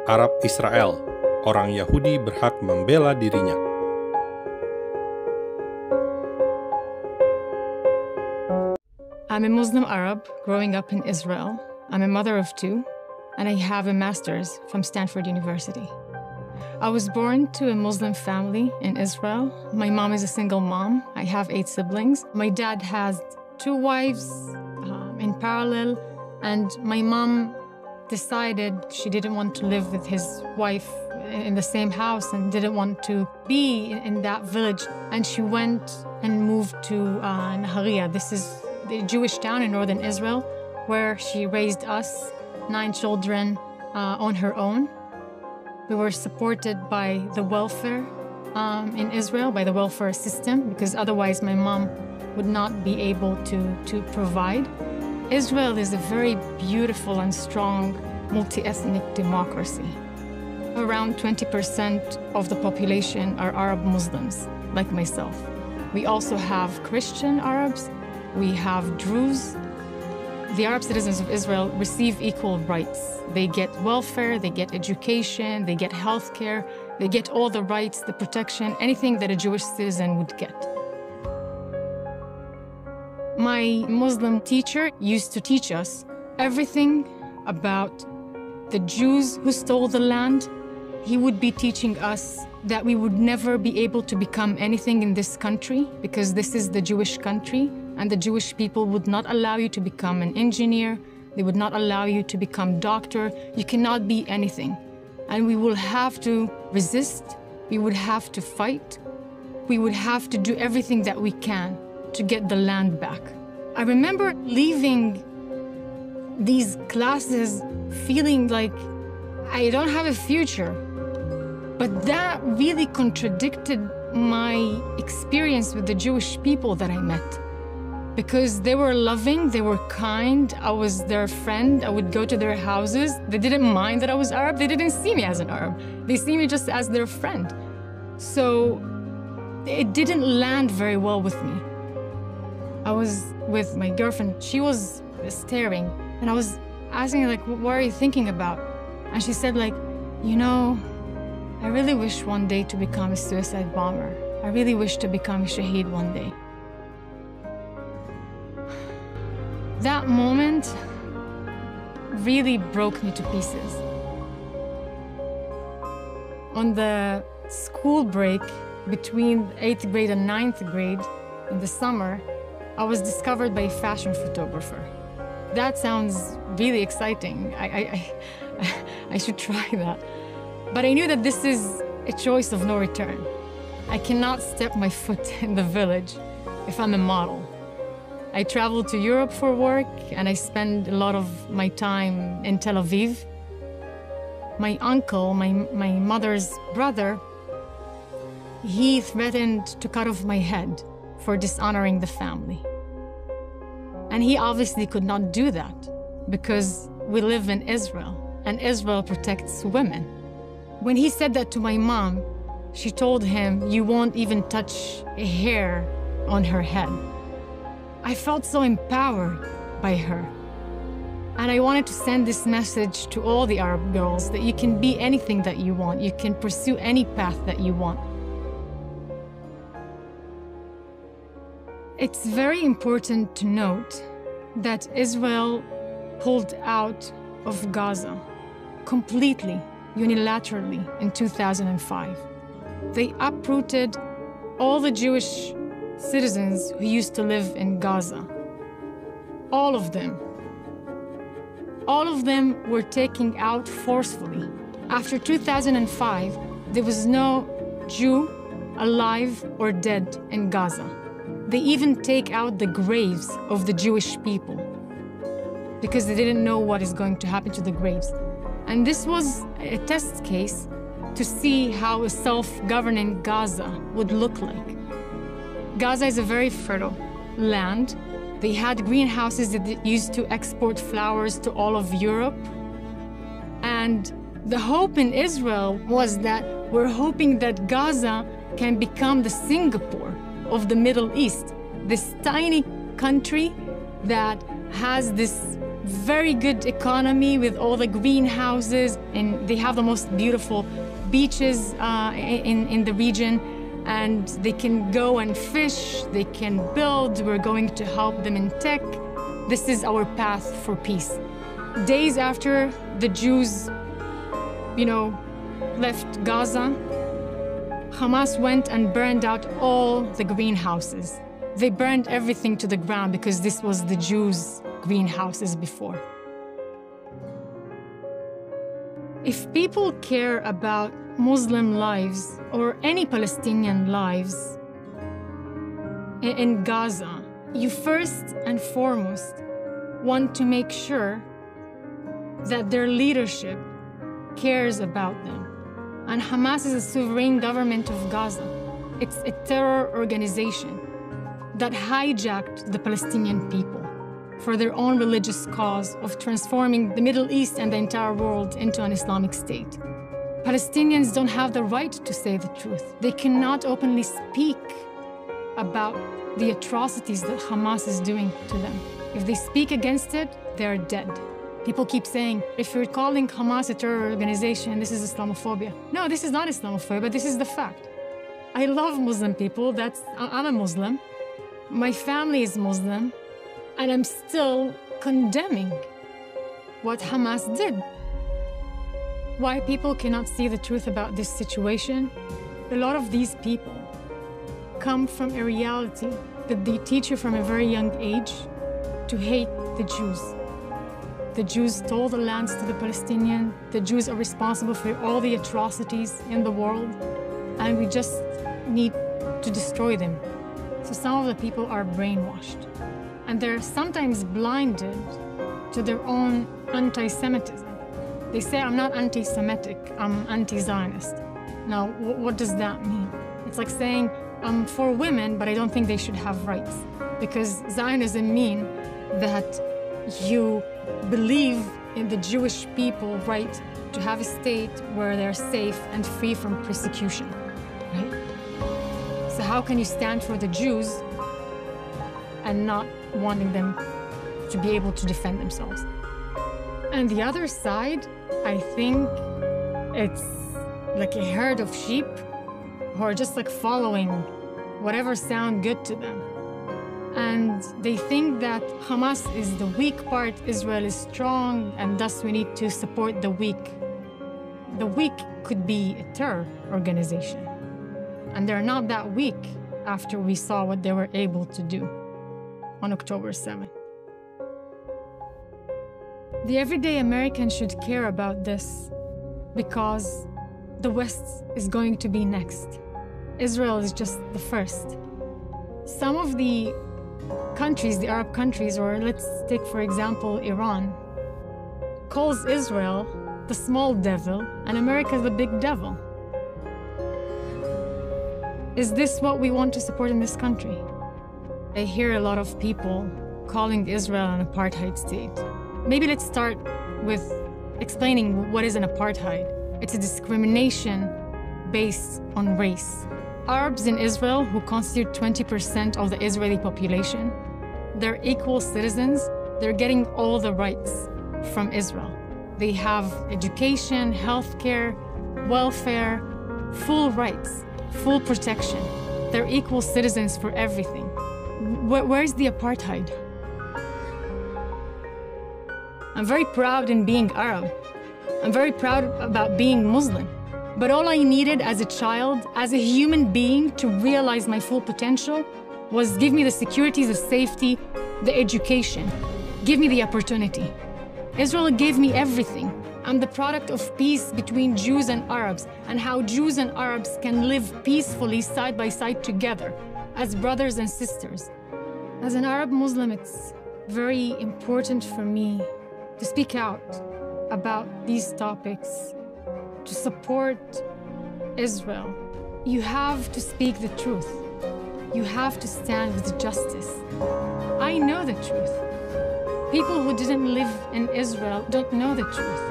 Arab Israel, orang Yahudi berhak membela dirinya. I'm a Muslim Arab growing up in Israel. I'm a mother of two, and I have a master's from Stanford University. I was born to a Muslim family in Israel. My mom is a single mom. I have 8 siblings. My dad has 2 wives in parallel, and my mom decided she didn't want to live with his wife in the same house and didn't want to be in that village. And she went and moved to Nahariya. This is the Jewish town in northern Israel where she raised us, 9 children, on her own. We were supported by the welfare in Israel, by the welfare system, because otherwise my mom would not be able to provide. Israel is a very beautiful and strong multi-ethnic democracy. Around 20% of the population are Arab Muslims, like myself. We also have Christian Arabs, we have Druze. The Arab citizens of Israel receive equal rights. They get welfare, they get education, they get healthcare, they get all the rights, the protection, anything that a Jewish citizen would get. My Muslim teacher used to teach us everything about the Jews who stole the land. He would be teaching us that we would never be able to become anything in this country because this is the Jewish country, and the Jewish people would not allow you to become an engineer. They would not allow you to become doctor. You cannot be anything. And we will have to resist. We would have to fight. We would have to do everything that we can to get the land back. I remember leaving these classes feeling like I don't have a future. But that really contradicted my experience with the Jewish people that I met. Because they were loving, they were kind, I was their friend, I would go to their houses. They didn't mind that I was Arab, they didn't see me as an Arab. They see me just as their friend. So it didn't land very well with me. I was with my girlfriend, she was staring, and I was asking her, like, what are you thinking about? And she said, like, you know, I really wish one day to become a suicide bomber. I really wish to become a shaheed one day. That moment really broke me to pieces. On the school break between 8th grade and 9th grade in the summer, I was discovered by a fashion photographer. That sounds really exciting. I should try that. But I knew that this is a choice of no return. I cannot step my foot in the village if I'm a model. I travel to Europe for work, and I spend a lot of my time in Tel Aviv. My uncle, my mother's brother, he threatened to cut off my head for dishonoring the family. And he obviously could not do that because we live in Israel, and Israel protects women. When he said that to my mom, she told him, "You won't even touch a hair on her head." I felt so empowered by her. And I wanted to send this message to all the Arab girls that you can be anything that you want. You can pursue any path that you want. It's very important to note that Israel pulled out of Gaza completely, unilaterally in 2005. They uprooted all the Jewish citizens who used to live in Gaza. All of them. All of them were taken out forcefully. After 2005, there was no Jew alive or dead in Gaza. They even take out the graves of the Jewish people because they didn't know what is going to happen to the graves. And this was a test case to see how a self-governing Gaza would look like. Gaza is a very fertile land. They had greenhouses that they used to export flowers to all of Europe. And the hope in Israel was that we're hoping that Gaza can become the Singapore of the Middle East, this tiny country that has this very good economy with all the greenhouses, and they have the most beautiful beaches in the region, and they can go and fish, they can build, we're going to help them in tech. This is our path for peace. Days after the Jews, left Gaza, Hamas went and burned out all the greenhouses. They burned everything to the ground because this was the Jews' greenhouses before. If people care about Muslim lives or any Palestinian lives in Gaza, you first and foremost want to make sure that their leadership cares about them. And Hamas is a sovereign government of Gaza. It's a terror organization that hijacked the Palestinian people for their own religious cause of transforming the Middle East and the entire world into an Islamic state. Palestinians don't have the right to say the truth. They cannot openly speak about the atrocities that Hamas is doing to them. If they speak against it, they're dead. People keep saying, if you're calling Hamas a terror organization, this is Islamophobia. No, this is not Islamophobia, this is the fact. I love Muslim people, I'm a Muslim. My family is Muslim, and I'm still condemning what Hamas did. Why people cannot see the truth about this situation? A lot of these people come from a reality that they teach you from a very young age to hate the Jews. The Jews stole the lands to the Palestinians. The Jews are responsible for all the atrocities in the world, and we just need to destroy them. So some of the people are brainwashed, and they're sometimes blinded to their own anti-Semitism. They say, I'm not anti-Semitic, I'm anti-Zionist. Now, what does that mean? It's like saying, I'm for women, but I don't think they should have rights. Because Zionism means that you believe in the Jewish people's right to have a state where they're safe and free from persecution, right? So how can you stand for the Jews and not wanting them to be able to defend themselves? And the other side, I think it's like a herd of sheep who are just like following whatever sounds good to them. And they think that Hamas is the weak part, Israel is strong, and thus we need to support the weak. The weak could be a terror organization. And they're not that weak after we saw what they were able to do on October 7th. The everyday American should care about this because the West is going to be next. Israel is just the first. Some of the countries, the Arab countries, or let's take for example Iran, calls Israel the small devil and America the big devil. Is this what we want to support in this country? I hear a lot of people calling Israel an apartheid state. Maybe let's start with explaining what is an apartheid. It's a discrimination based on race. Arabs in Israel, who constitute 20% of the Israeli population, they're equal citizens. They're getting all the rights from Israel. They have education, healthcare, welfare, full rights, full protection. They're equal citizens for everything. Where's the apartheid? I'm very proud in being Arab. I'm very proud about being Muslim. But all I needed as a child, as a human being, to realize my full potential was give me the security, the safety, the education. Give me the opportunity. Israel gave me everything. I'm the product of peace between Jews and Arabs, and how Jews and Arabs can live peacefully side by side together as brothers and sisters. As an Arab Muslim, it's very important for me to speak out about these topics, to support Israel. You have to speak the truth. You have to stand with justice. I know the truth. People who didn't live in Israel don't know the truth,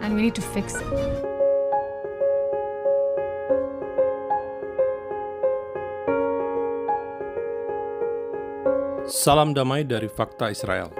and we need to fix it. Salam damai dari Fakta Israel.